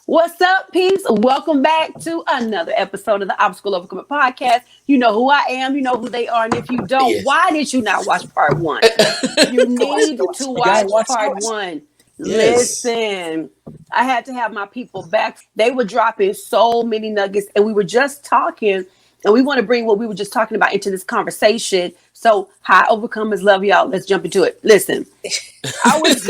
What's up, peeps? Welcome back to another episode of the Obstacle Overcoming Podcast. You know who I am, you know who they are, and if you don't, Yes. why did you not watch part one? You need to You gotta watch watch part yours. one. Yes. Listen, I had to have my people back. They were dropping so many nuggets, and we were just talking, and we want to bring what we were just talking about into this conversation. So, high overcomers love y'all. Let's jump into it. Listen, I was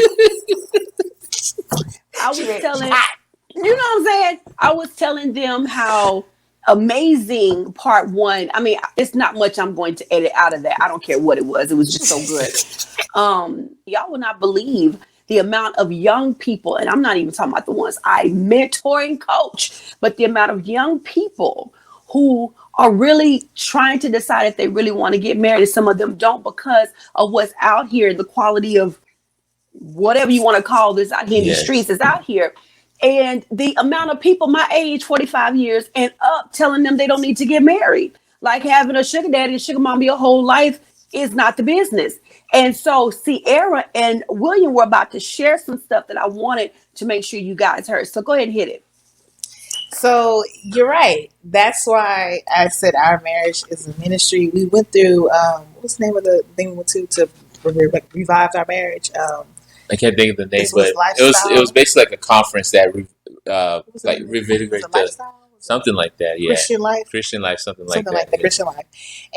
I She was ready. She telling, hot. you know what I'm saying? I was telling them how amazing part one. I mean, it's not much I'm going to edit out of that. I don't care what it was. It was just so good. Y'all will not believe the amount of young people, and I'm not even talking about the ones I mentor and coach, but the amount of young people who are really trying to decide if they really want to get married. And some of them don't because of what's out here, the quality of whatever you want to call this out here in these streets Yes. is out here. And the amount of people my age, 45 years and up, telling them they don't need to get married. Like having a sugar daddy and sugar mama your whole life is not the business. And so Sierra and William were about to share some stuff that I wanted to make sure you guys heard. So go ahead and hit it. So you're right. That's why I said our marriage is a ministry. We went through what's the name of the thing we went to revive our marriage? I can't think of the name, This but was it was lifestyle. basically like a conference that What was like it? Was revigorate it the lifestyle? Was it something like that. Yeah, Christian life? Christian life, something like Something that. like the Yeah. Christian life.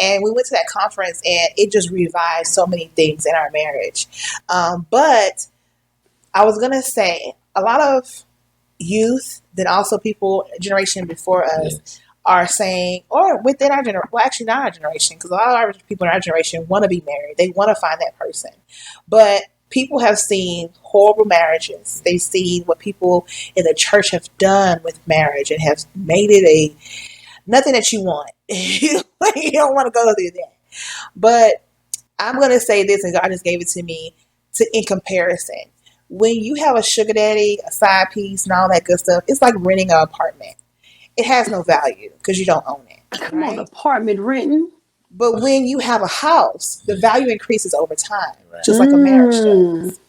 And we went to that conference, and it just revived so many things in our marriage. But I was gonna say a lot of youth, then also people generation before us Yes. are saying, or within our generation, well, actually not our generation, because a lot of our people in our generation want to be married. They want to find that person. But people have seen horrible marriages. They've seen what people in the church have done with marriage and have made it a nothing that you want. You don't want to go through that. But I'm going to say this, and God just gave it to me in comparison. When you have a sugar daddy, a side piece, and all that good stuff, it's like renting an apartment. It has no value because you don't own it, Come on, right? apartment renting. But when you have a house, the value increases over time, Right. just like a marriage Mm. does.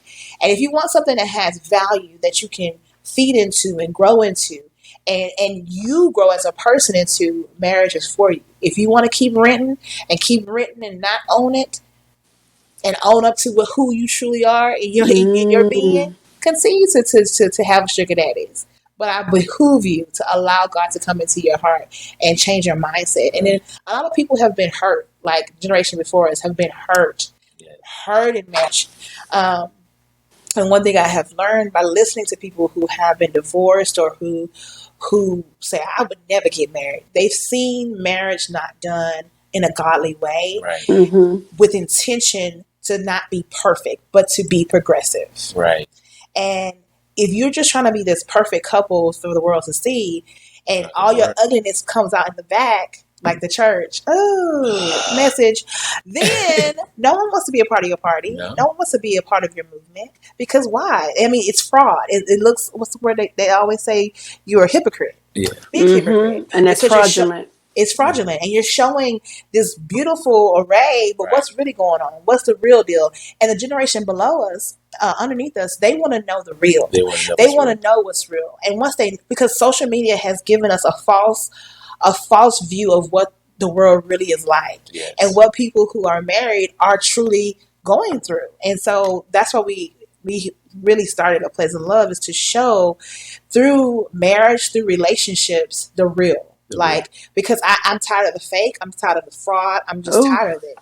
And if you want something that has value that you can feed into and grow into, and you grow as a person into, marriage is for you. If you want to keep renting and not own it, and own up to who you truly are in your being, Mm. continue to have sugar daddies. But I behoove you to allow God to come into your heart and change your mindset. And then a lot of people have been hurt, like generation before us have been hurt, Yes. hurt and much. Um, and one thing I have learned by listening to people who have been divorced or who say I would never get married, they've seen marriage not done in a godly way Right. Mm-hmm. with intention to not be perfect, but to be progressive. Right. And if you're just trying to be this perfect couple for the world to see, and Not all gonna your work. ugliness comes out in the back, like the church, oh, message, then no one wants to be a part of your party. No. No one wants to be a part of your movement. Because why? I mean, it's fraud. It looks, what's the word they always say? You're a hypocrite. Yeah. Big hypocrite. Mm-hmm. And that's Because fraudulent. it's fraudulent, and you're showing this beautiful array, but Right. what's really going on? What's the real deal? And the generation below us, underneath us, they want to know the real. They want to know. They want to know what's real. And once because social media has given us a false view of what the world really is like, Yes. and what people who are married are truly going through. And so that's why we really started A Pleasant Love, is to show through marriage, through relationships, the real. Because I'm tired of the fake, I'm tired of the fraud, I'm just Ooh. tired of it.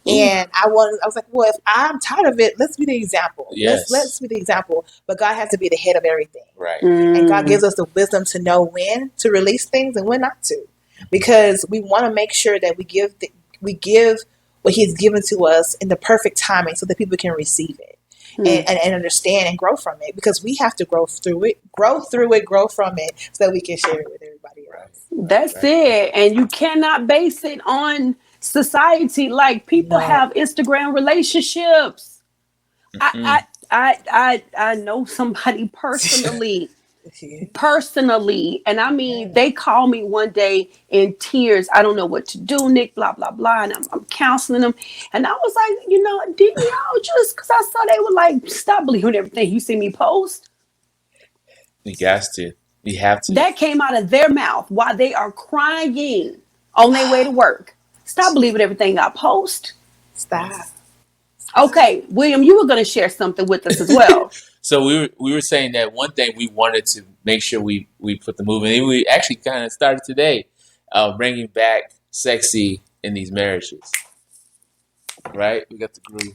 Ooh. And I was like, well, if I'm tired of it, let's be the example. Yes. Let's be the example. But God has to be the head of everything. Right. And God Mm. gives us the wisdom to know when to release things and when not to. Because we want to make sure that we give what He's given to us in the perfect timing so that people can receive it. Mm. And understand and grow from it, because we have to grow from it, so that we can share it with everybody else. That's Right. it. And you cannot base it on society. Like people No. have Instagram relationships. Mm-mm. I know somebody personally. And I mean, they call me one day in tears. I don't know what to do, Nick, blah, blah, blah. And I'm counseling them. And I was like, didn't y'all just, because I saw they were like, stop believing everything you see me post. You got to. You have to. That came out of their mouth while they are crying on their way to work. Stop believing everything I post. Stop. Okay, William, you were going to share something with us as well. So we were saying that one thing we wanted to make sure we put the movement. And we actually kind of started today, bringing back sexy in these marriages. Right? We got the groove.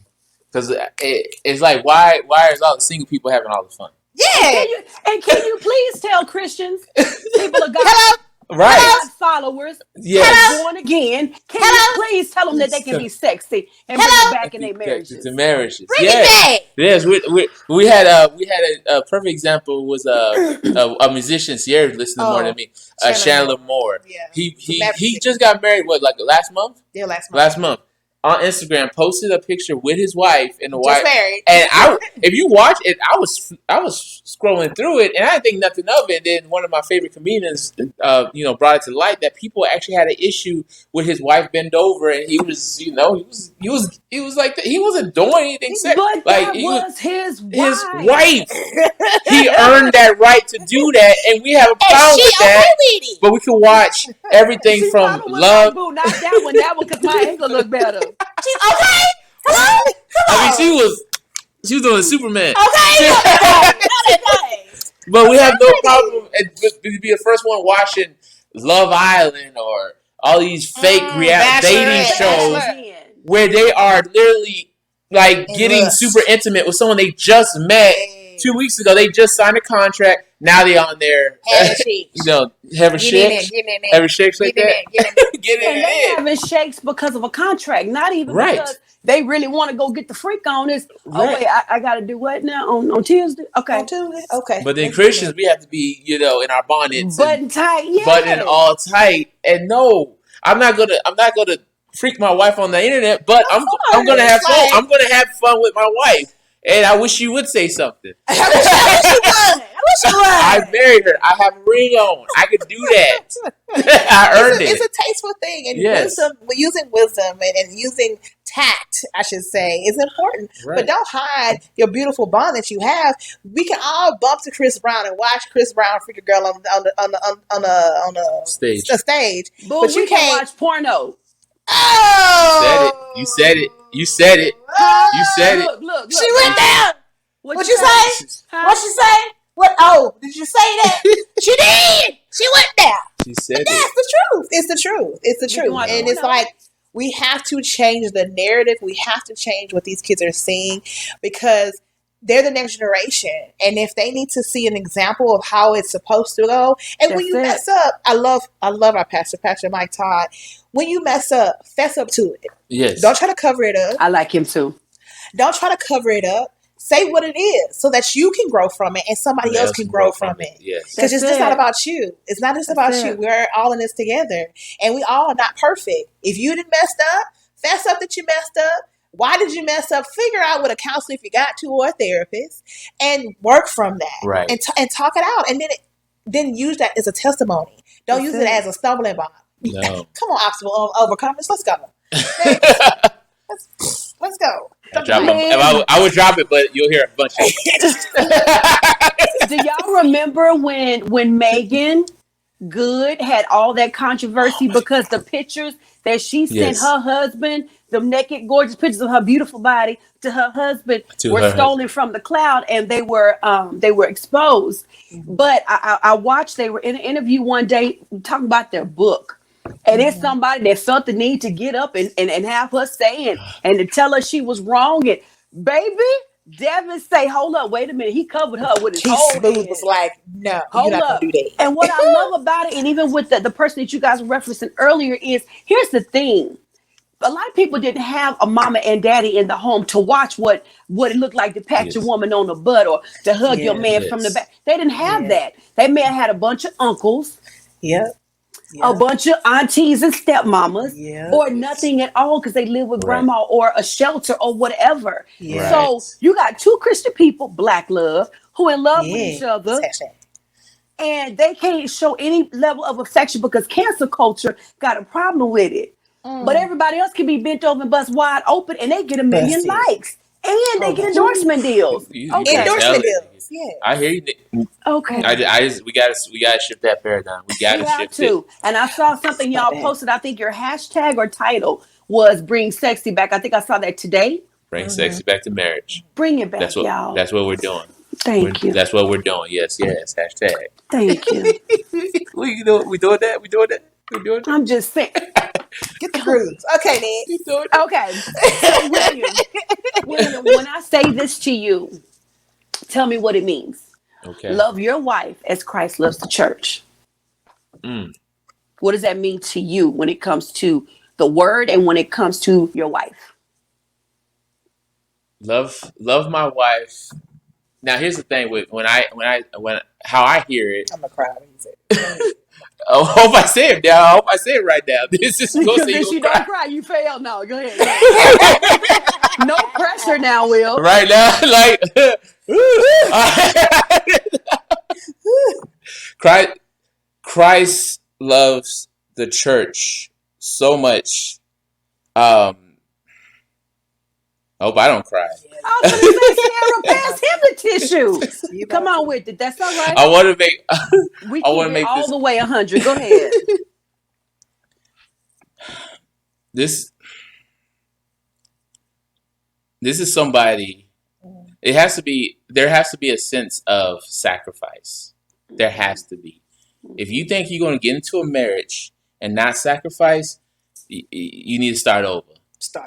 Because it's like, why is all the single people having all the fun? Yeah. Can you please tell Christians, people of God, Hello? Right. God followers, Yes. born again, can you please tell them that they can be sexy and bring it back in their marriages? The marriages. Bring yes. it back. Yes. We had a perfect example was a musician, Sierra listening more than me. Chandler Moore. Yeah. He just got married. What, like last month? Yeah, last month. Last month. On Instagram, posted a picture with his wife and the wife. Married. And if you watch it, I was scrolling through it and I didn't think nothing of it. Then one of my favorite comedians, brought it to light that people actually had an issue with his wife bend over, and he was, he was like he wasn't doing anything sexual. But like that was his wife. His wife. He earned that right to do that, and we have a problem with that. But we can watch everything from love. Not that one. That one because my ankle looked better. She's okay. Hello? I mean, she was doing Superman. Okay. But we have no problem to be the first one watching Love Island or all these fake dating shows where they are literally like getting super intimate with someone they just met 2 weeks ago. They just signed a contract. Now they on there, having shakes like that. And they having shakes because of a contract, not even because they really want to go get the freak on. Is oh wait, I got to do what now on Tuesday? Okay, on Tuesday. Okay. But then Christians, we have to be in our bonnets, button tight, button all tight. And no, I'm not gonna freak my wife on the internet, but I'm gonna have fun. I'm gonna have fun with my wife. And I wish you would say something. I wish you would. I married her. I have a ring on. I could do that. I earned it. It's a tasteful thing. And using wisdom and using tact, I should say, is important. Right. But don't hide your beautiful bond that you have. We can all bump to Chris Brown and watch Chris Brown freak a girl on the stage. But you can't watch porno. Oh! You said it. You said it. Look. She went down. What you say? What she say? What? Oh, did you say that? She did. She went down. She said that's the truth. It's the truth. It's the truth. And it's like we have to change the narrative. We have to change what these kids are seeing because they're the next generation. And if they need to see an example of how it's supposed to go, and when you mess up, I love our Pastor Mike Todd. When you mess up, fess up to it. Yes. Don't try to cover it up. I like him too. Don't try to cover it up. Say what it is so that you can grow from it and somebody else can grow from it. Yes. Because it's just not about you. It's not just about you. We're all in this together. And we all are not perfect. If you didn't mess up, fess up that you messed up. Why did you mess up? Figure out with a counselor if you got to, or a therapist, and work from that. Right. And talk it out. And then use that as a testimony. Don't use it as a stumbling block. No. Come on, obstacle overcomers. Let's go. Let's go. I would drop it, but you'll hear a bunch of Do y'all remember when Megan Good had all that controversy because the pictures that she sent her husband, the naked, gorgeous pictures of her beautiful body to her husband were stolen from the cloud, and they were exposed. Mm-hmm. But I watched, they were in an interview one day talking about their book. And it's somebody that felt the need to get up and have her say and to tell her she was wrong. And baby, Devin say, hold up, wait a minute. He covered her with his whole head. Was like, no, hold you're not up. gonna do that. And what I love about it, and even with the person that you guys were referencing earlier, is here's the thing. A lot of people didn't have a mama and daddy in the home to watch what it looked like to pat your woman on the butt or to hug your man from the back. They didn't have that. They may have had a bunch of uncles. A bunch of aunties and stepmamas, or nothing at all because they live with grandma or a shelter or whatever. So you got two Christian people, Black love, who in love with each other, and they can't show any level of affection because cancel culture got a problem with it. But everybody else can be bent over and bust wide open, and they get 1 million likes. And they get endorsement deals. You Okay. Endorsement deals. Yeah. I hear you. Okay. I just we gotta shift that paradigm. We gotta shift it. And I saw something y'all posted. I think your hashtag or title was "Bring Sexy Back." I think I saw that today. Bring sexy back to marriage. Bring it back, y'all. That's what we're doing. Thank you. That's what we're doing. Yes. Hashtag. Thank you. We doing that. We doing that. I'm just saying. Get the grooves. Okay, then. Okay. So, William, when I say this to you, tell me what it means. Okay. Love your wife as Christ loves the church. What does that mean to you when it comes to the word and when it comes to your wife? Love my wife. Now here's the thing with how I hear it. I'm gonna cry when you say it. I hope I say it now. I hope I say it right now. This is because if you don't cry, you fail. No, go ahead. No pressure now, Will. Right now, like Christ loves the church so much. I hope I don't cry. I was going to say, Cierra, pass him the tissue. Come on with it. That's all right. I want to make. We keep it all the way 100. Go ahead. This is somebody. It has to be. There has to be a sense of sacrifice. There has to be. If you think you're going to get into a marriage and not sacrifice, you need to start over.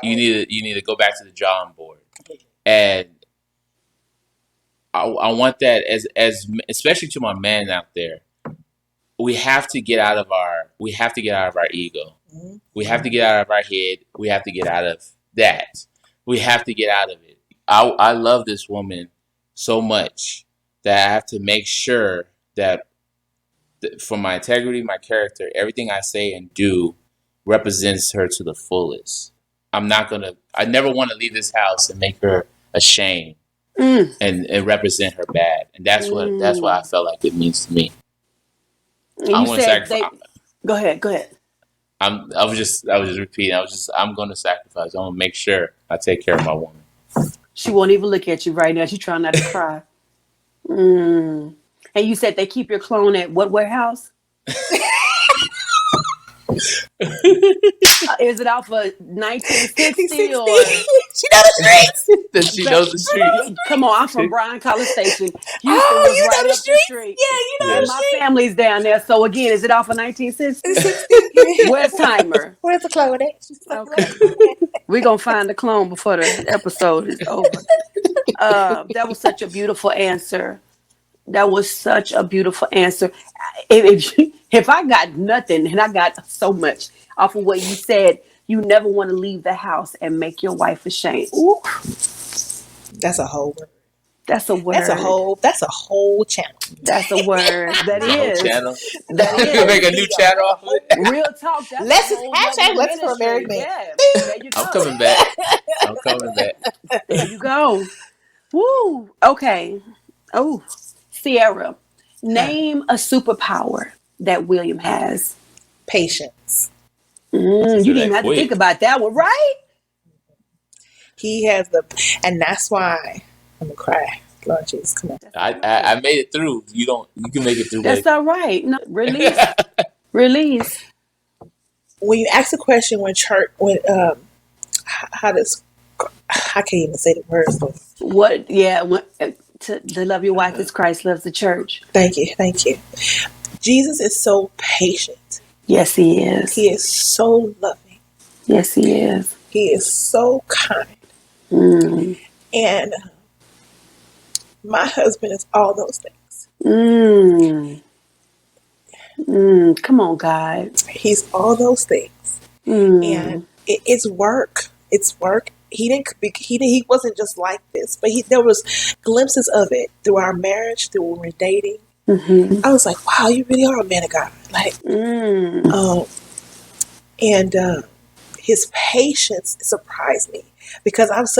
You need to go back to the drawing board. And I want that as especially to my man out there. We have to get out of our ego. We have to get out of our head. We have to get out of that. We have to get out of it. I love this woman so much that I have to make sure that for my integrity, my character, everything I say and do represents her to the fullest. I never want to leave this house and make her ashamed and represent her bad. And that's what I felt like it means to me. You said go ahead. I was just repeating. I'm going to sacrifice. I'm going to make sure I take care of my woman. She won't even look at you right now. She's trying not to cry. And you said they keep your clone at what warehouse? Is it off of 1960 or? She knows the streets. She knows the streets. Come on, I'm from Bryan College Station. Houston you was know right the up streets? the street. Yeah, you know and the my streets. family's down there. So again, is it off of 1960? Where's Timer? Where's the clone at? Okay. We're going to find the clone before the episode is over. That was such a beautiful answer. If I got nothing, and I got so much off of what you said, you never want to leave the house and make your wife ashamed. Ooh. That's a whole word. That's a word. That's a whole channel. That's a word. That is. Channel. That is. You make a new channel off of it. Real talk. That's Let's for a married man. Yeah. There you go. I'm coming back. There you go. Woo. Okay. Oh, Cierra, name a superpower that William has. Patience. You didn't have to think about that one, right? He has and that's why I'm gonna cry. Lord Jesus, come on. I made it through. You can make it through. That's all right. No, release. When you ask a question I can't even say the words. What? Yeah. To love your wife as Christ loves the church. Thank you. Jesus is so patient. Yes, he is. He is so loving. Yes, he is. He is so kind. And my husband is all those things. Come on, God. He's all those things. And it's work. It's work. He wasn't just like this, but there was glimpses of it through our marriage, through when we were dating. I was like, wow, you really are a man of God. Like, his patience surprised me because I was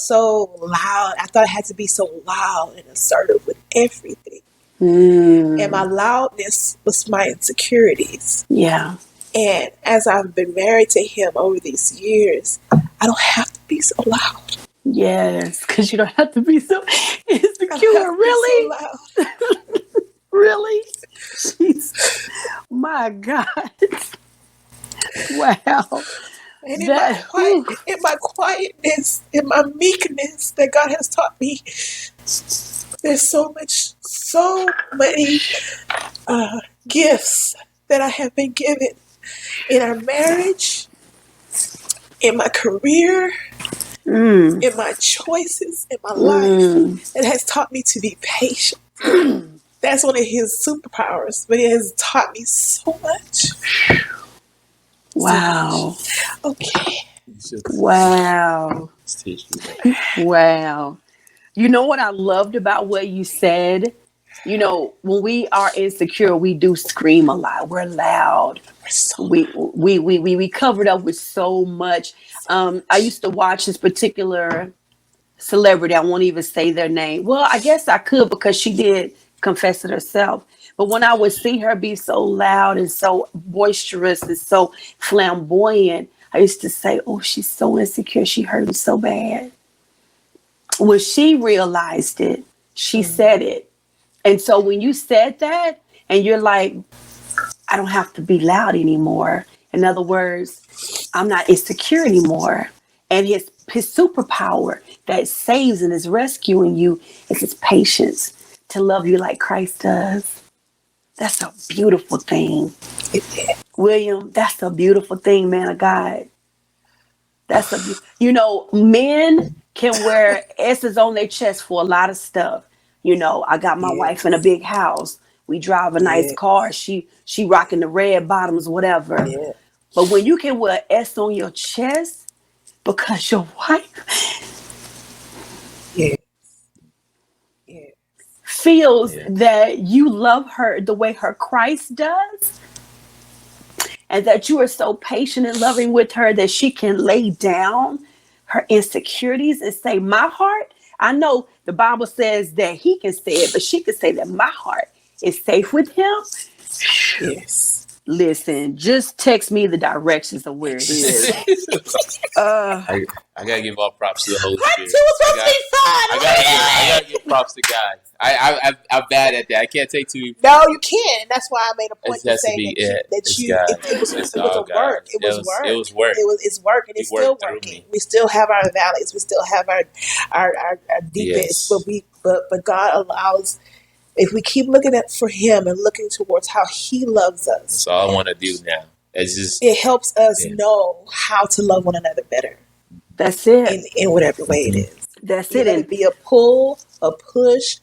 so loud. I thought I had to be so loud and assertive with everything. And my loudness was my insecurities. Yeah. And as I've been married to him over these years, I don't have to be so loud. Yes, because you don't have to be so insecure. Really? So Really? Jeez. My God. Wow. and That, whew. in my quietness, in my meekness that God has taught me, there's so many gifts that I have been given in our marriage, in my career, in my choices, in my life, that has taught me to be patient. That's one of his superpowers, but it has taught me so much. Wow. Okay. Wow. Wow. You know what I loved about what you said? You know, when we are insecure, we do scream a lot. We're loud. We covered up with so much. I used to watch this particular celebrity. I won't even say their name. Well, I guess I could because she did confess it herself. But when I would see her be so loud and so boisterous and so flamboyant, I used to say, "Oh, she's so insecure. She hurt me so bad." When she realized it, she said it. And so when you said that and you're like, I don't have to be loud anymore. In other words, I'm not insecure anymore. And his superpower that saves and is rescuing you is his patience to love you like Christ does. That's a beautiful thing. William, that's a beautiful thing, man of God. Men can wear S's on their chest for a lot of stuff. You know, I got my wife in a big house. We drive a nice car. She rocking the red bottoms, whatever. Yeah. But when you can wear S on your chest because your wife Yeah. feels that you love her the way her Christ does, and that you are so patient and loving with her that she can lay down her insecurities and say, my heart, I know the Bible says that he can say it, but she can say that my heart is safe with him. Yes. Listen, just text me the directions of where it is. I gotta give all props to the Holy Spirit. I gotta give props to God. I'm bad at that. I can't take too. No, you can't. That's why I made a point to say it was it was a work. It was work. It was work. It's work, and it's still working. We still have our valleys. We still have our deepest. But God allows. If we keep looking for Him and looking towards how He loves us, that's all I want to do now. It helps us know how to love one another better. That's it. In whatever way it is. That's it. Let it be a pull, a push.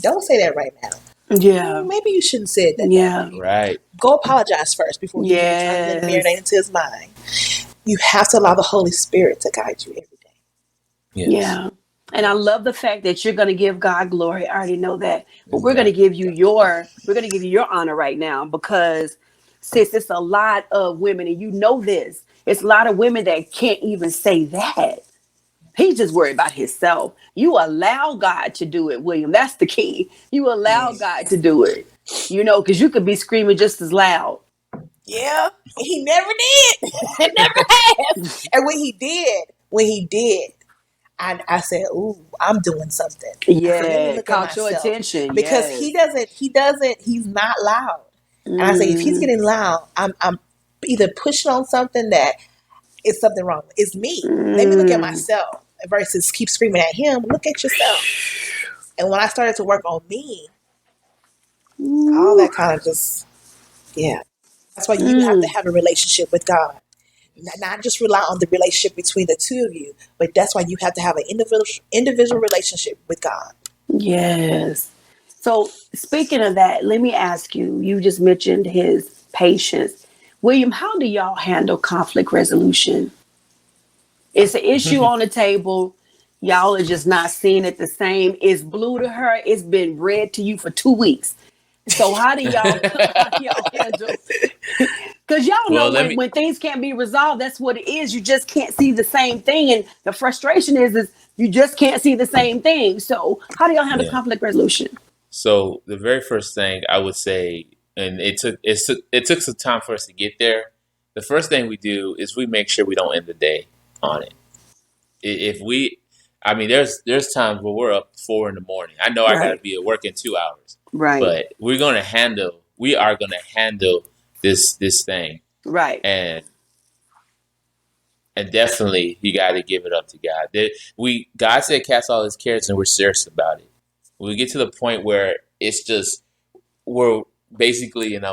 Don't say that right now. Yeah. Maybe you shouldn't say that. Yeah. Right. Go apologize first before you try to let it marinate into his mind. You have to allow the Holy Spirit to guide you every day. Yes. Yeah. And I love the fact that you're going to give God glory. I already know that. But we're going to give you your honor right now, because sis, it's a lot of women, and you know this. It's a lot of women that can't even say that. He's just worried about himself. You allow God to do it, William. That's the key. You allow God to do it. You know, because you could be screaming just as loud. Yeah, he never did. He never has. And when he did, I said, "Ooh, I'm doing something." Yeah, caught your attention because he doesn't. He's not loud. And I say, if he's getting loud, I'm either pushing on something that is something wrong. It's me. Let me look at myself versus keep screaming at him. Look at yourself. And when I started to work on me, all that kind of just That's why you have to have a relationship with God. Not just rely on the relationship between the two of you, but that's why you have to have an individual relationship with God. Yes. So speaking of that, let me ask you, you just mentioned his patience. William, how do y'all handle conflict resolution? It's an issue on the table. Y'all are just not seeing it the same. It's blue to her. It's been red to you for 2 weeks. So how do y'all handle? Because y'all know when things can't be resolved, that's what it is. You just can't see the same thing. And the frustration is you just can't see the same thing. So how do y'all handle conflict resolution? So the very first thing I would say, and it took some time for us to get there. The first thing we do is we make sure we don't end the day on it. I mean, there's times where we're up 4 a.m. I know I got to be at work in 2 hours. Right. But we are gonna handle this thing. Right. And definitely you got to give it up to God. God said cast all his cares, and we're serious about it. When we get to the point where it's just we're basically, I'm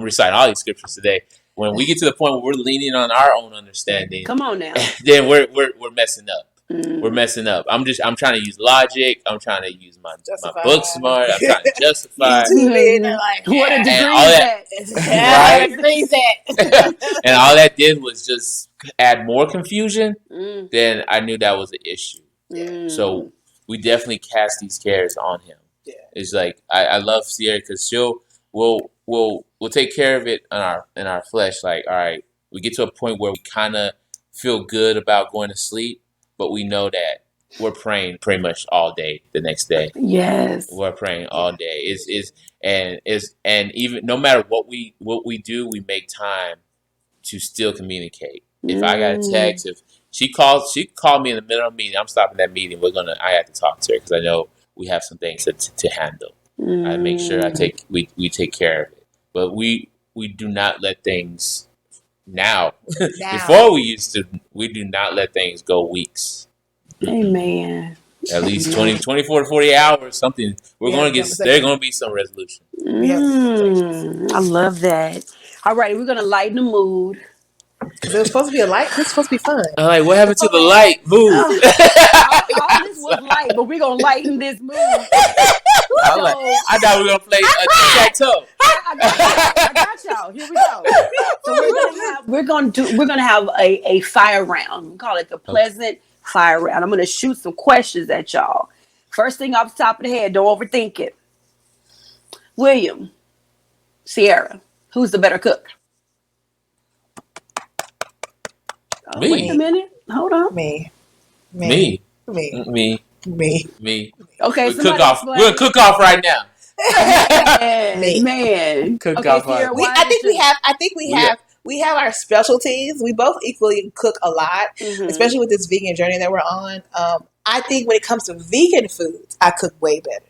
reciting all these scriptures today. When we get to the point where we're leaning on our own understanding, come on now, then we're messing up. We're messing up. I'm trying to use logic. I'm trying to use my book smart. I'm trying to justify. What a degree is that? And all that did was just add more confusion. Then I knew that was an issue. So we definitely cast these cares on him. Yeah. It's like I love Cierra because we'll take care of it in our flesh. Like, all right, we get to a point where we kind of feel good about going to sleep, but we know that we're praying pretty much all day the next day. Yes, we're praying all day. And even no matter what we do, we make time to still communicate. If I got a text, if she called me in the middle of a meeting, I'm stopping that meeting. I have to talk to her because I know we have some things to handle. I make sure we take care of it. But we do not let things now. Before we do not let things go weeks. Amen. At least 24 to 48 hours, something. There's going to be some resolution. I love that. All right, we're going to lighten the mood. Because it was supposed to be a light. This is supposed to be fun. I'm like, what happened to the light mood? All this was light, but we're going to lighten this mood. I thought we were going to play tic-tac-toe. I got y'all. Here we go. So we're gonna have a fire round. We call it the Pleasant Fire Round. I'm gonna shoot some questions at y'all. First thing off the top of the head, don't overthink it. William, Cierra, who's the better cook? Me. Wait a minute. Hold on. Me. Okay, we'll cook off right now. Man. Cook off. I think we have our specialties. We both equally cook a lot, especially with this vegan journey that we're on. I think when it comes to vegan foods, I cook way better.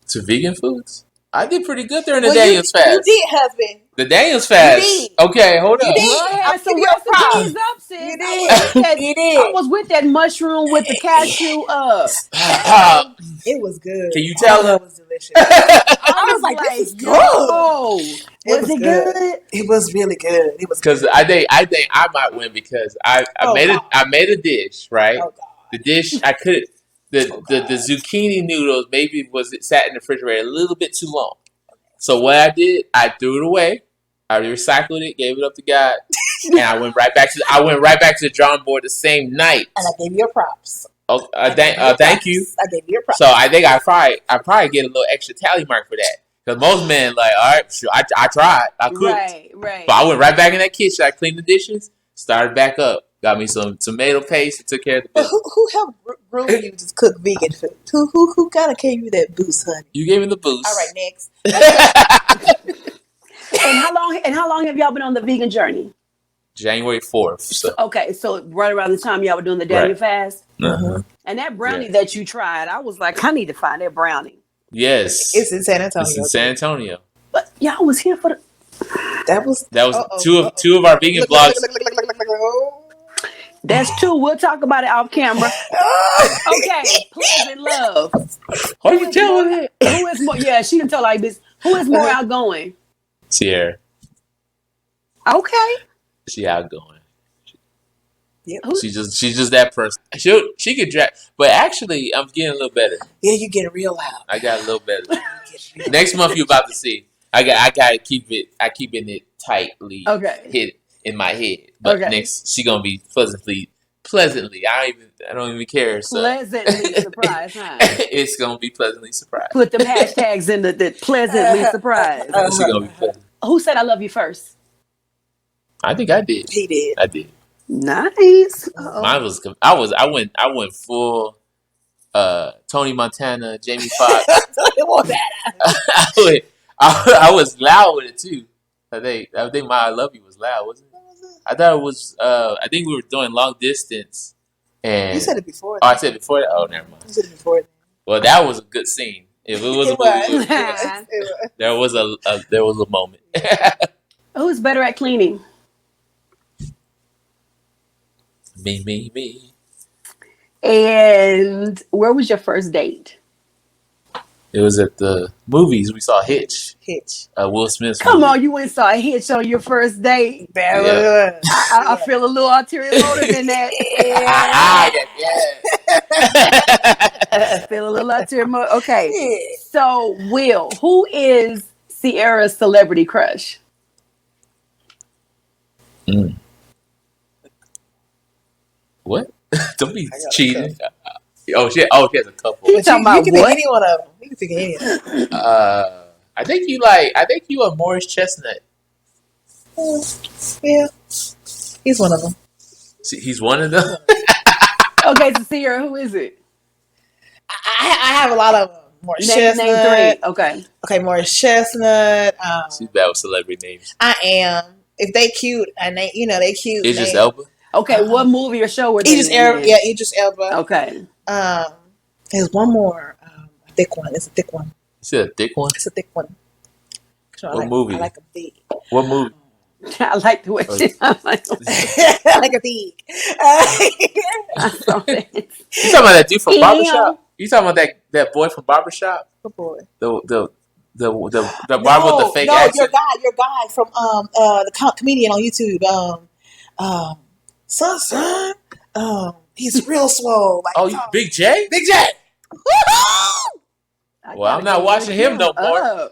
To vegan foods? I did pretty good during the Daniel's fast. You did, husband. The Daniel's fast. Okay, hold up. I had some recipes up, sis. You did. I was with that mushroom with the cashew It was good. Can you tell her? It was delicious. I was like, this is good. Was it good? It was really good. It was because I think I might win because I made a dish, right? Oh, God. The dish I could the zucchini noodles maybe sat in the refrigerator a little bit too long. So what I did, I threw it away. I recycled it, gave it up to God, and I went right back to the drawing board the same night. And I gave you your props. Oh, thank you. I gave you your props. So I think I probably get a little extra tally mark for that. Because most men like, all right, sure, I tried, I cooked. Right. But I went right back in that kitchen. I cleaned the dishes, started back up, got me some tomato paste, and took care of the business. Who helped groom you to cook vegan food? Who kind of gave you that boost, honey? You gave me the boost. All right, next. And how long have y'all been on the vegan journey? January 4th. So. Okay, so right around the time y'all were doing the Daniel fast. And that brownie that you tried, I was like, I need to find that brownie. Yes, it's in San Antonio. It's in San Antonio. But y'all was here for the. That was two of our vegan blogs. That's two. We'll talk about it off camera. Okay, Pleasant Love. Why are you telling it? Who is more? Yeah, she can tell like this. Who is more outgoing? Cierra. Okay. She outgoing. Yep. She's just that person. She could drag, but actually, I'm getting a little better. Yeah, you get real loud. I got a little better. Next month, you're about to see. I gotta keep it. I keeping it tightly. Hit in my head. But next, she gonna be pleasantly. I don't even care. So. Pleasantly surprised, huh? It's gonna be pleasantly surprised. Put them hashtags in the pleasantly surprised. It's gonna be pleasant. Who said I love you first? I think I did. He did. I did. Nice. Mine was. I went full. Tony Montana, Jamie Foxx. I was loud with it too. I think my "I love you" was loud, wasn't it? I thought it was. I think we were doing long distance, And you said it before. I said it before that. Oh, never mind. You said it before. Well, that was a good scene. If it was a movie, there was a moment. Who's better at cleaning? Me. And where was your first date? It was at the movies. We saw Hitch. Will Smith's Come movie. on, you went and saw a Hitch on your first date. Yeah. I feel a little ulterior motive in that. I feel a little ulterior motive. Okay. So, Will, who is Cierra's celebrity crush? What? Don't be cheating. Oh, shit. Oh, she has a couple. You talking about you can what? pick any one of them. You can pick any of them. I think you a Morris Chestnut. Yeah. He's one of them. See, he's one of them? Okay, so Cierra, who is it? I have a lot of them. Morris Chestnut. Name 3. Okay, Morris Chestnut. She's bad with celebrity names. I am. If they cute and they cute. Idris Elba? Okay, what movie or show were they Idris Elba. Yeah, Idris Elba. Okay. There's one more. A thick one. It's a thick one. You said a thick one? It's a thick one. What movie? I like a thick. What movie? I like the way she. I like a thick. I saw that. You talking about that dude from Barbershop? You talking about that boy from Barbershop? What boy? The barber with the fake accent? Your guy from the comedian on YouTube. Son. He's real swole. Like, Big J? Big J. Well, I'm not watching him no more.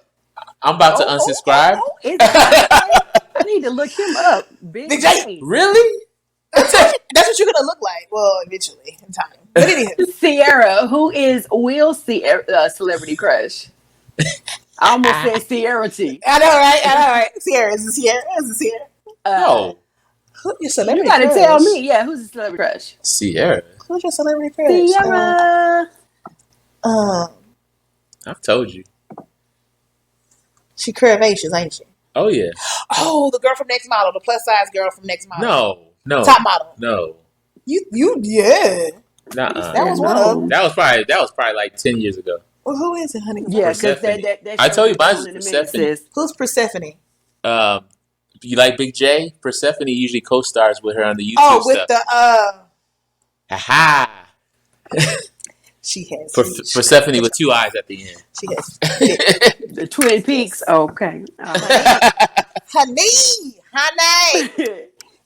I'm about to unsubscribe. I need to look him up. Big J. Really? That's what you're gonna look like. Well, eventually, in time. But anyway. Cierra, who is Will's celebrity crush? I almost said Cierra T. I know, right? Cierra. Is it Cierra? No. Who's your celebrity You gotta crush? tell me. Yeah, who's the celebrity crush? Cierra. Who's your celebrity crush? Cierra. I've told you. She curvaceous, ain't she? Oh, yeah. Oh, the girl from Next Model, the plus size girl from Next Model. No. Top model. No. You yeah. Nuh-uh. That was one of them. That was probably like 10 years ago. Well, who is it, honey? Yeah, because that I told you mine's Persephone. Who's Persephone? You like Big J? Persephone usually co-stars with her on the YouTube stuff. Oh, with the Aha! She has Persephone with 2 eyes at the end. She has the Twin Peaks. Okay. Honey.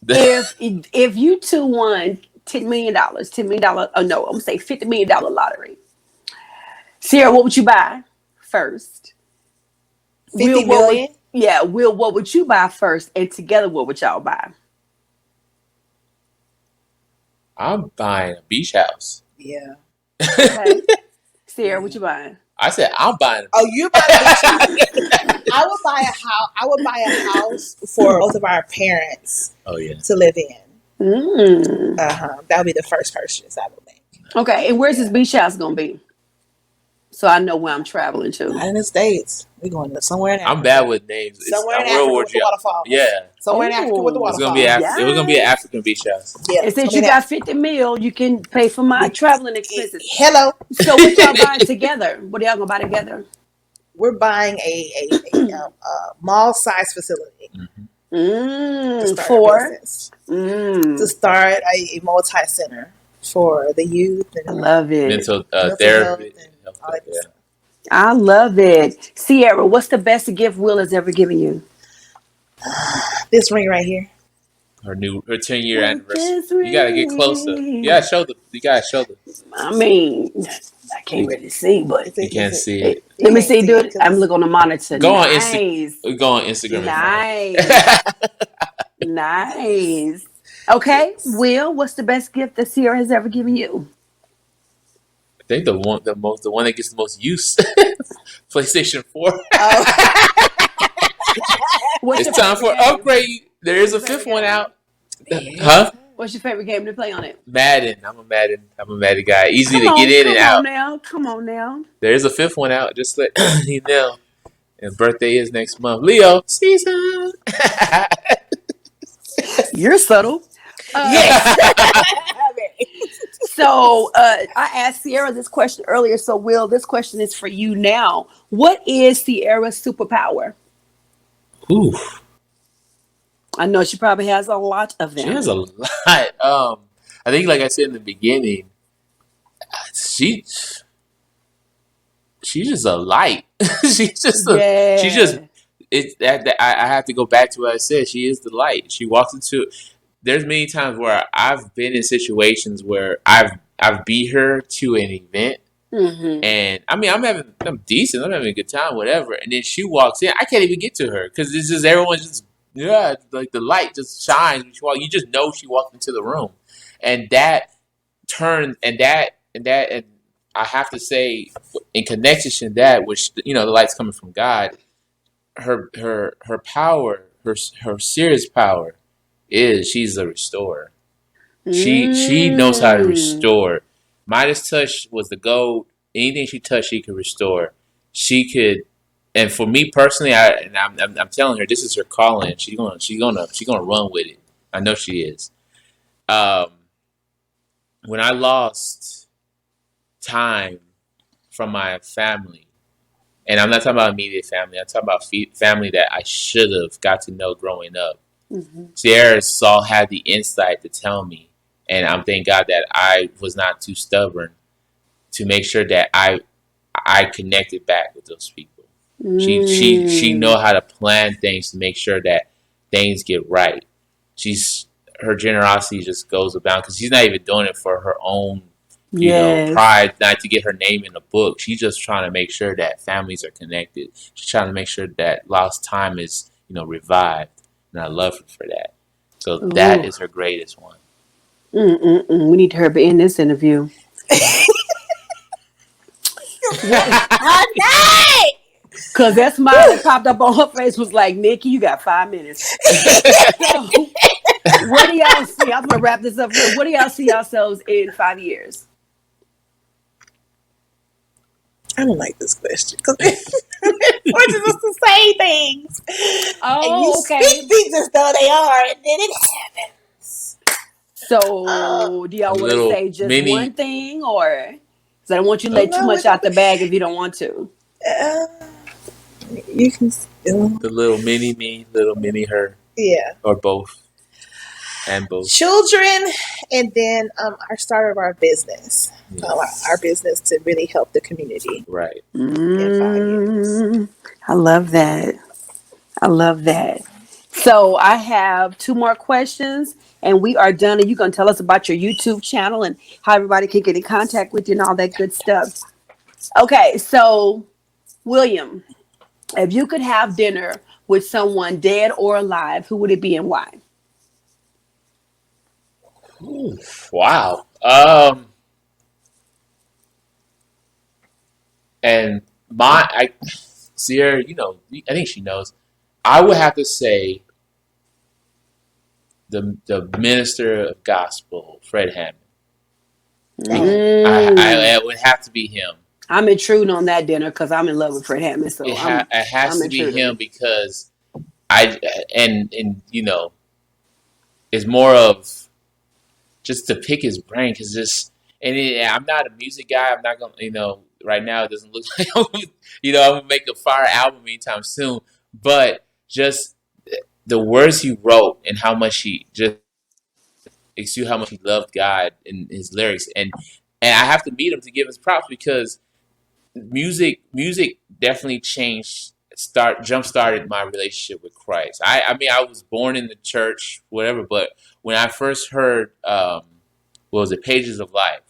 If you two won $10 million, oh no, I'm gonna say $50 million lottery. Cierra, what would you buy first? 50 million? Will, what would you buy first? And together, what would y'all buy? I'm buying a beach house. Yeah. Okay. Cierra, what you buying? I said I'm buying. You buying a beach house? I would buy a house. I would buy a house for both of our parents. Oh yeah. To live in. Mm. That would be the first purchase I would make. Okay, and where's this beach house gonna be? So I know where I'm traveling to. Not in the States. We're going to somewhere in Africa. I'm bad with names. Somewhere in Africa with the waterfall. Yeah. Somewhere in Africa with the waterfall. It was gonna be an African beach house. Yeah. And since you got $50 million, you can pay for my traveling expenses. Hello. So what y'all buying together? What are y'all gonna buy together? We're buying a mall size facility. Mm-hmm. To start a multi center for the youth. And I love it. Mental therapy. I love it. Cierra, what's the best gift Will has ever given you? This ring right here. Her 10-year anniversary. You gotta get closer. You gotta show the. I mean, I can't really see, but you can't see it. Let me see. Do it. I'm looking on the monitor. Go on Instagram. Go on Instagram. Nice. Nice. Okay, Will, what's the best gift that Cierra has ever given you? I think the one that gets the most use. PlayStation 4. It's time for an upgrade. There is a 5th one out. Huh? What's your favorite game to play on it? Madden. I'm a Madden guy. Easy to get in and out. Come on now. There is a 5th one out. Just let you know. And birthday is next month. Leo season. You're subtle. Yes. So I asked Sierra this question earlier. So Will, this question is for you now. What is Sierra's superpower? Ooh, I know she probably has a lot of she has a them. lot. I think, like I said in the beginning, she she's just a light. She's just Yeah. it. I have to go back to what I said. She is the light. She walks into. There's many times where I've been in situations where I've beat her to an event, Mm-hmm. and I mean I'm decent. I'm having a good time, whatever. And then she walks in. I can't even get to her because it's just everyone's just like the light just shines when she walks. You just know she walked into the room, and that turn and I have to say in connection to that, which the light's coming from God. Her power, her serious power is she's a restorer. She knows how to Mm. restore. Midas touch was the gold. Anything she touched, she could restore. She could, and for me personally, I'm telling her this is her calling. She's gonna run with it. I know she is. Um, when I lost time from my family, and I'm not talking about immediate family. I'm talking about family that I should have got to know growing up. Mm-hmm. Sierra had the insight to tell me, and I'm thank God that I was not too stubborn to make sure that I connected back with those people. She Mm. know how to plan things to make sure that things get right. She's Her generosity just goes about because she's not even doing it for her own Yes. pride, not to get her name in a book. She's just trying to make sure that families are connected. She's trying to make sure that lost time is revived, and I love her for that. So that Ooh. is her greatest one. Mm-mm-mm. We need her to be in this interview. What? Honey! Because that smile that popped up on her face was like, Nikki, you got 5 minutes. So, what do y'all see? I'm going to wrap this up real. What do y'all see yourselves in 5 years? I don't like this question because it forces us to say things, and you Oh, speak okay. things as though they are, and then it happens. So, do A y'all want to little say just one mini, thing, or because I don't want you to uh, let too No, we much can. out the bag if you don't want to? Uh, you can still, the little mini me, little mini her, yeah. or both, and both. Children, and then our start of our business, our Yes, business to really help the community right. in 5 years. Mm, I love that. I love that. So I have two more questions and we are done. And you're going to tell us about your YouTube channel and how everybody can get in contact with you and all that good stuff. Okay. So, William, if you could have dinner with someone dead or alive, who would it be and why? Ooh, wow. And Sierra, I think she knows. I would have to say the minister of gospel, Fred Hammond. Oh, Mm, It would have to be him. I'm intruding on that dinner because I'm in love with Fred Hammond. So It has I'm to be him intruding. because I and it's more of just to pick his brain because I'm not a music guy. I'm not gonna right now it doesn't look like I'm gonna make a fire album anytime soon. But just the words he wrote and how much he just exude how much he loved God in his lyrics and I have to meet him to give his props because music definitely changed jump started my relationship with Christ. I mean I was born in the church whatever, but when I first heard what was it, Pages of Life,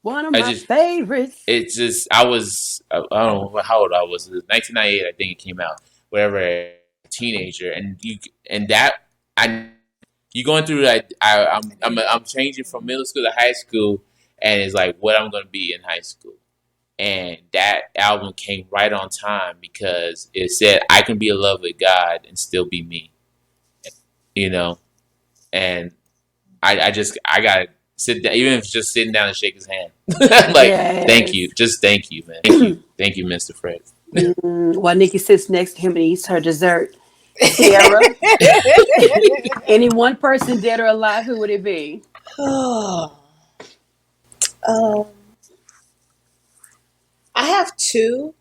One of I my just favorites. it just I don't know how old I was. It was 1998 I think it came out, whatever, a teenager, and that I you going through like I'm changing from middle school to high school, and it's like what I'm going to be in high school. And that album came right on time because it said I can be in love with God and still be me, you know. And I gotta sit down, even if it's just sitting down and shake his hand. Like thank you, Yes. just thank you, man, thank you, Mr. Fred. While Nikki sits next to him and eats her dessert. Sierra, any one person dead or alive, who would it be? oh. Um, I have two,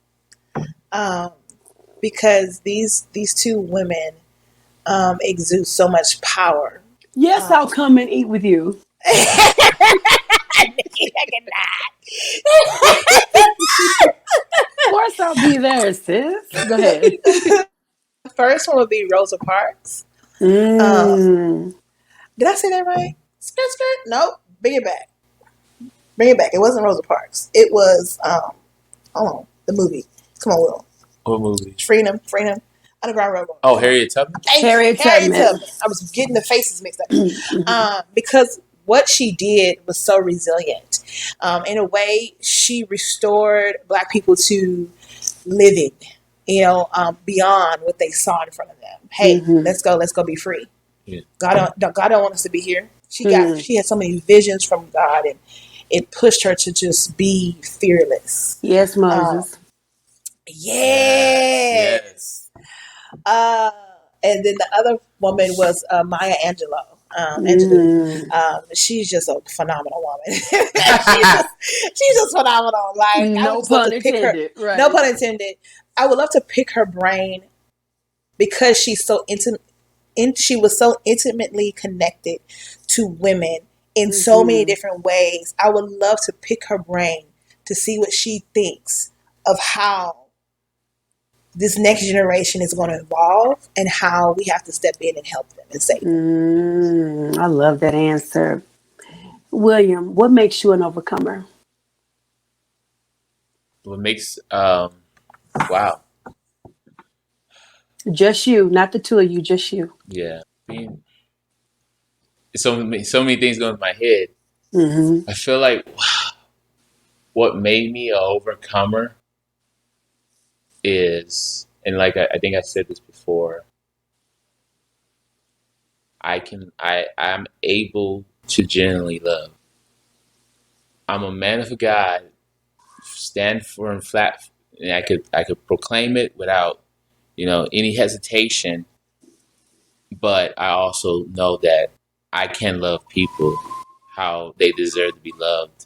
because these two women exude so much power. Yes, I'll come and eat with you. Of course, I'll be there, sis. Go ahead. First one would be Rosa Parks. Did I say that right? Skirt, skirt. Nope. Bring it back. Bring it back. It wasn't Rosa Parks. It was hold on, the movie. Come on, Will. What movie? Freedom. Underground Railroad. Oh, Harriet Tubman. Harriet Tubman. I was getting the faces mixed up. Because what she did was so resilient. In a way, she restored Black people to living, beyond what they saw in front of them. Hey, let's go be free. Yeah. God don't want us to be here. She had so many visions from God, and it pushed her to just be fearless. Yes, Moses. Yes. And then the other woman was Maya Angelou. She's just a phenomenal woman. she's just phenomenal. Like, no pun intended. Right. No pun intended. I would love to pick her brain because she's so intimate. She was so intimately connected to women in so many different ways. I would love to pick her brain to see what she thinks of how this next generation is going to evolve and how we have to step in and help them and save them. I love that answer. William, what makes you an overcomer? What makes wow. Just you, not the two of you, just you. Yeah. I mean, so many things going in my head. I feel like what made me an overcomer is, and like I think I said this before, I'm able to genuinely love. I'm a man of God, stand firm flat, and I could proclaim it without any hesitation. But I also know that I can love people how they deserve to be loved.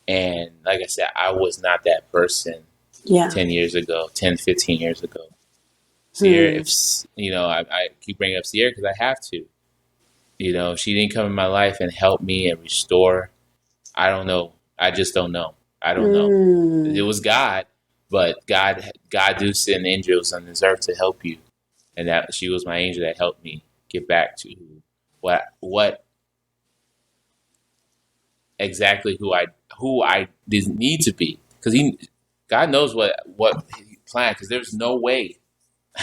And like I said, I was not that person 10 years ago, 10, 15 years ago. Sierra, I keep bringing up Sierra because I have to. She didn't come in my life and help me and restore. I don't know. I just don't know. I don't know. It was God, but God do send angels on this earth to help you. And that she was my angel that helped me get back to what exactly who I didn't need to be, because God knows what he planned. Because there's no way,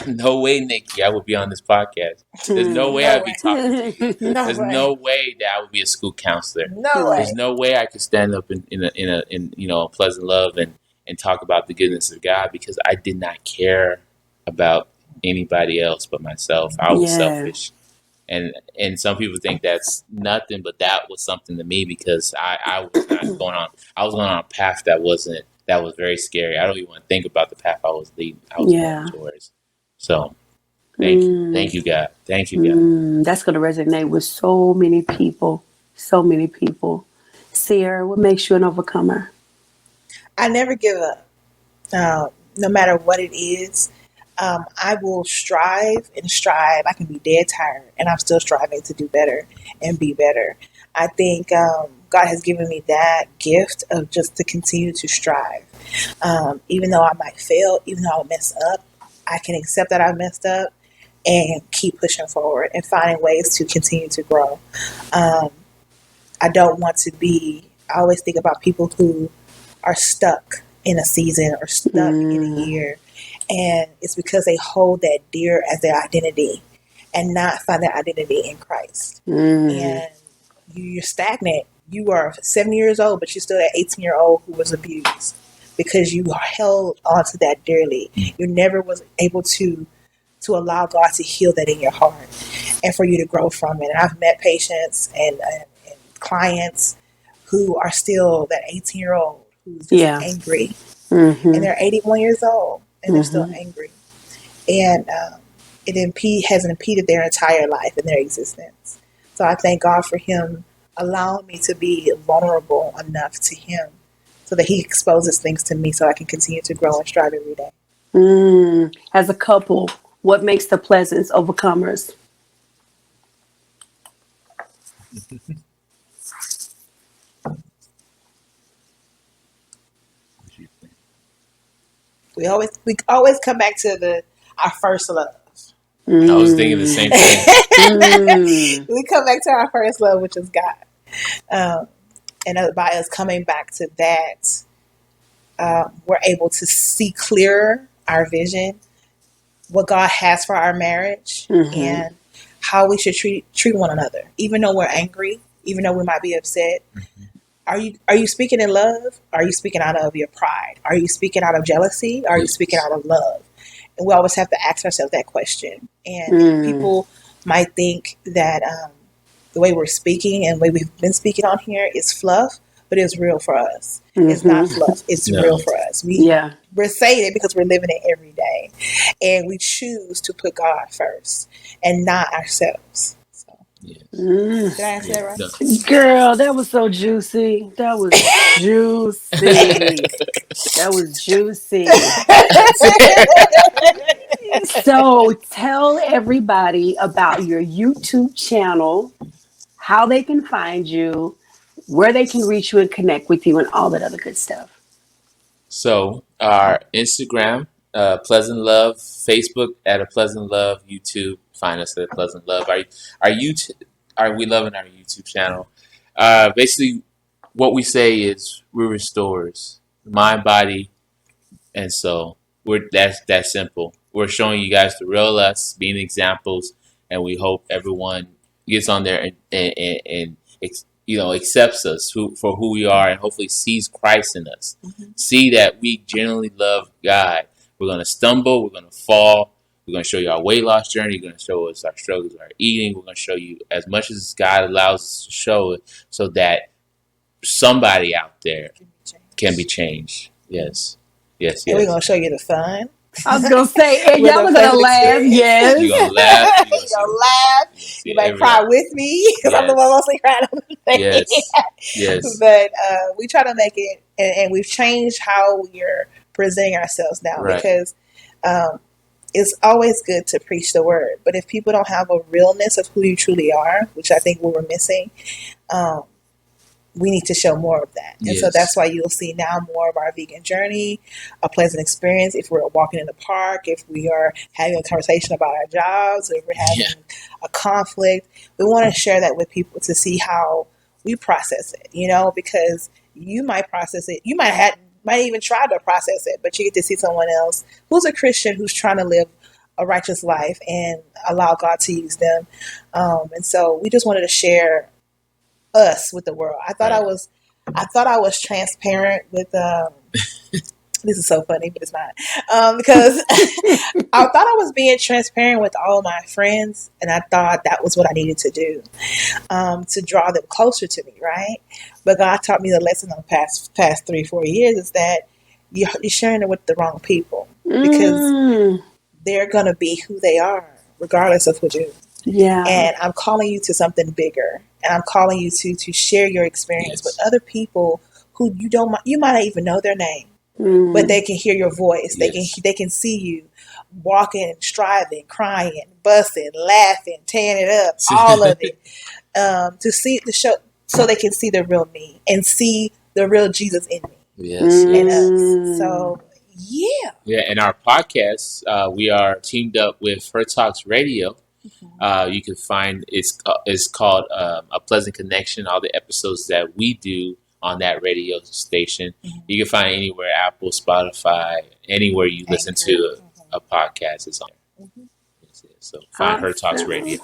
Nikki, I would be on this podcast. There's no way I'd be talking to you. There's no way that I would be a school counselor. There's no way I could stand up in pleasant love and talk about the goodness of God, because I did not care about anybody else but myself. I was selfish. And some people think that's nothing, but that was something to me, because I was not going on. I was going on a path that was very scary. I don't even want to think about the path I was going towards. So, thank you, God. Thank you, God. That's going to resonate with so many people. So many people. Sierra, what makes you an overcomer? I never give up, no matter what it is. I will strive and strive. I can be dead tired, and I'm still striving to do better and be better. I think God has given me that gift of just to continue to strive. Even though I might fail, even though I mess up, I can accept that I messed up and keep pushing forward and finding ways to continue to grow. I don't want to be, I always think about people who are stuck in a season or stuck in a year. And it's because they hold that dear as their identity and not find their identity in Christ. And you're stagnant. You are 70 years old, but you're still that 18-year-old who was abused because you held onto that dearly. You never was able to allow God to heal that in your heart and for you to grow from it. And I've met patients and clients who are still that 18-year-old who's just angry. And they're 81 years old. And they're still angry. And it has impeded their entire life and their existence. So I thank God for Him allowing me to be vulnerable enough to him so that he exposes things to me so I can continue to grow and strive every day. As a couple, what makes the Pleasants overcomers? We always come back to our first love. I was thinking the same thing. We come back to our first love, which is God. And by us coming back to that, we're able to see clearer our vision, what God has for our marriage, and how we should treat one another. Even though we're angry, even though we might be upset, are you speaking in love? Are you speaking out of your pride? Are you speaking out of jealousy? Are you speaking out of love? And we always have to ask ourselves that question. And people might think that the way we're speaking and the way we've been speaking on here is fluff, but it's real for us. It's not fluff. It's real for us. We're saying it because we're living it every day. And we choose to put God first and not ourselves. So, Yes. Did I answer that right? No. Girl, that was so juicy. That was juicy. That was juicy. So tell everybody about your YouTube channel, how they can find you, where they can reach you and connect with you, and all that other good stuff. So our Instagram, Pleasant Love, Facebook at A Pleasant Love, YouTube, find us at A Pleasant Love. Our YouTube, we loving our YouTube channel. Basically, what we say is we're restorers, mind, body, and soul. That's that simple. We're showing you guys the real us, being examples, and we hope everyone gets on there and accepts us for who we are, and hopefully sees Christ in us. See that we genuinely love God. We're gonna stumble. We're gonna fall. We're gonna show you our weight loss journey. We're gonna show us our struggles, our eating. We're gonna show you as much as God allows us to show it, so that somebody out there can be changed. Yes. Yes. And we're going to show you the fun. I was going to say, and y'all are going to laugh. Yes. You're going to laugh. You're going to laugh. You might cry with me because I'm the one mostly crying on the thing. Yes. But we try to make it, and we've changed how we're presenting ourselves now, because it's always good to preach the word. But if people don't have a realness of who you truly are, which I think we were missing, we need to show more of that. And so that's why you'll see now more of our vegan journey, a pleasant experience. If we're walking in the park, if we are having a conversation about our jobs, or if we're having a conflict, we want to share that with people to see how we process it, because you might process it. You might even try to process it, but you get to see someone else who's a Christian, who's trying to live a righteous life and allow God to use them. And so we just wanted to share us with the world. I thought I was transparent with this is so funny, but it's not, because I thought I was being transparent with all of my friends, and I thought that was what I needed to do, to draw them closer to me, right? But God taught me the lesson on the past 3-4 years is that you're sharing it with the wrong people, because they're gonna be who they are regardless of what you do. Yeah. And I'm calling you to something bigger. And I'm calling you to share your experience with other people who you might not even know their name, but they can hear your voice. They can see you walking, striving, crying, busting, laughing, tearing it up, all of it, to show, so they can see the real me and see the real Jesus in me and us. So yeah. And our podcast, we are teamed up with Her Talks Radio. You can find it's called A Pleasant Connection. All the episodes that we do on that radio station, you can find anywhere, Apple, Spotify, anywhere you listen to a podcast is on. So find Her Talks Radio.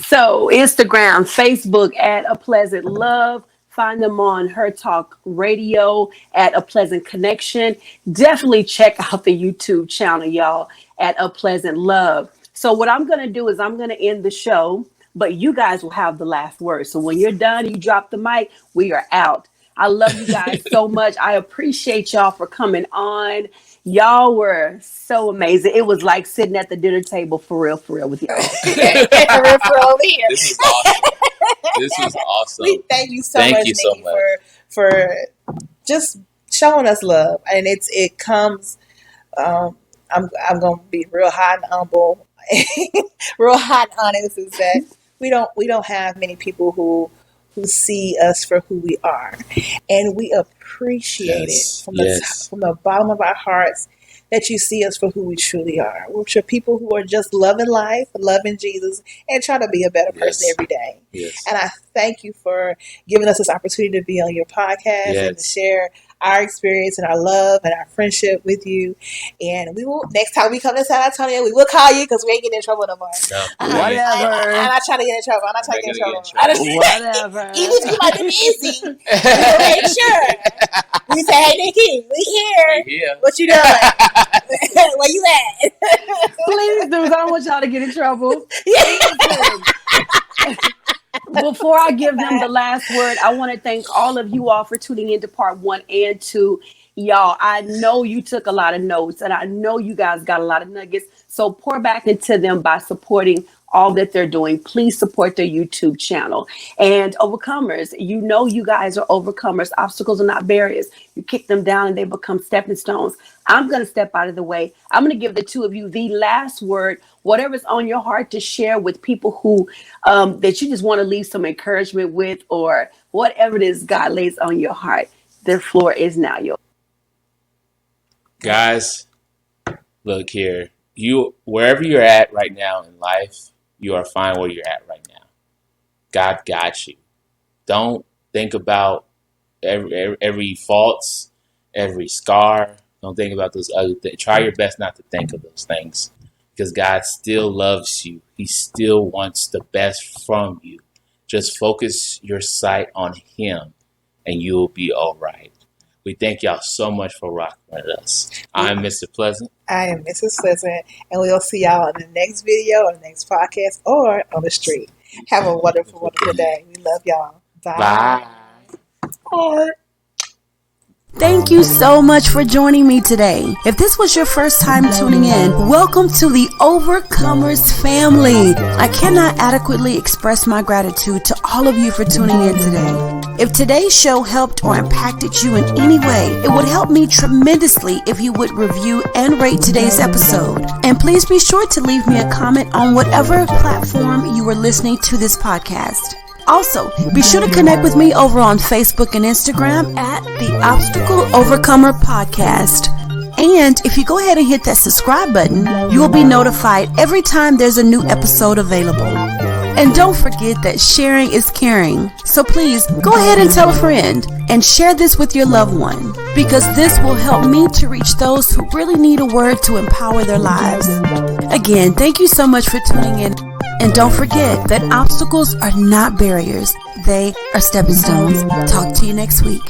So Instagram, Facebook at A Pleasant Love. Find them on Her Talk Radio at A Pleasant Connection. Definitely check out the YouTube channel, y'all, at A Pleasant Love. So what I'm going to do is I'm going to end the show, but you guys will have the last word. So when you're done, you drop the mic, we are out. I love you guys so much. I appreciate y'all for coming on. Y'all were so amazing. It was like sitting at the dinner table for real with y'all. Over here. This is awesome. This was awesome. We thank you so much, Nikki, for just showing us love, and it comes. I'm gonna be real hot and humble, real hot and honest. Is that we don't have many people who see us for who we are, and we appreciate it from the bottom of our hearts that you see us for who we truly are. We're people who are just loving life, loving Jesus, and trying to be a better person every day. Yes. And I thank you for giving us this opportunity to be on your podcast and to share our experience and our love and our friendship with you. And we will, next time we come to San Antonio, we will call you because we ain't getting in trouble no more. No, whatever. I'm not trying to get in trouble. I'm not trying to get in trouble. Whatever. Even if you might be busy, we will make sure. We say, hey, Nikki, we here. What you doing? Where you at? Please do. I don't want y'all to get in trouble. Before I give them the last word, I want to thank all of you all for tuning into part 1 and 2. Y'all, I know you took a lot of notes, and I know you guys got a lot of nuggets. So pour back into them by supporting all that they're doing. Please support their YouTube channel. And overcomers, you know you guys are overcomers. Obstacles are not barriers. You kick them down and they become stepping stones. I'm going to step out of the way. I'm going to give the two of you the last word, whatever's on your heart to share with people who that you just want to leave some encouragement with, or whatever it is God lays on your heart. The floor is now yours. Guys, look here. You, wherever you're at right now in life, you are fine where you're at right now. God got you. Don't think about every faults, every scar. Don't think about those other things. Try your best not to think of those things, because God still loves you. He still wants the best from you. Just focus your sight on Him and you'll be all right. We thank y'all so much for rocking with us. I'm Mr. Pleasant. I am Mrs. Pleasant, and we'll see y'all in the next video, or the next podcast, or on the street. Have a wonderful, wonderful day. We love y'all. Bye. Bye. Thank you so much for joining me today. If this was your first time tuning in, welcome to the Overcomers family. I cannot adequately express my gratitude to all of you for tuning in today. If today's show helped or impacted you in any way, it would help me tremendously if you would review and rate today's episode. And please be sure to leave me a comment on whatever platform you are listening to this podcast. Also, be sure to connect with me over on Facebook and Instagram at the Obstacle Overcomer Podcast. And if you go ahead and hit that subscribe button, you will be notified every time there's a new episode available. And don't forget that sharing is caring. So please go ahead and tell a friend and share this with your loved one, because this will help me to reach those who really need a word to empower their lives. Again, thank you so much for tuning in. And don't forget that obstacles are not barriers. They are stepping stones. Talk to you next week.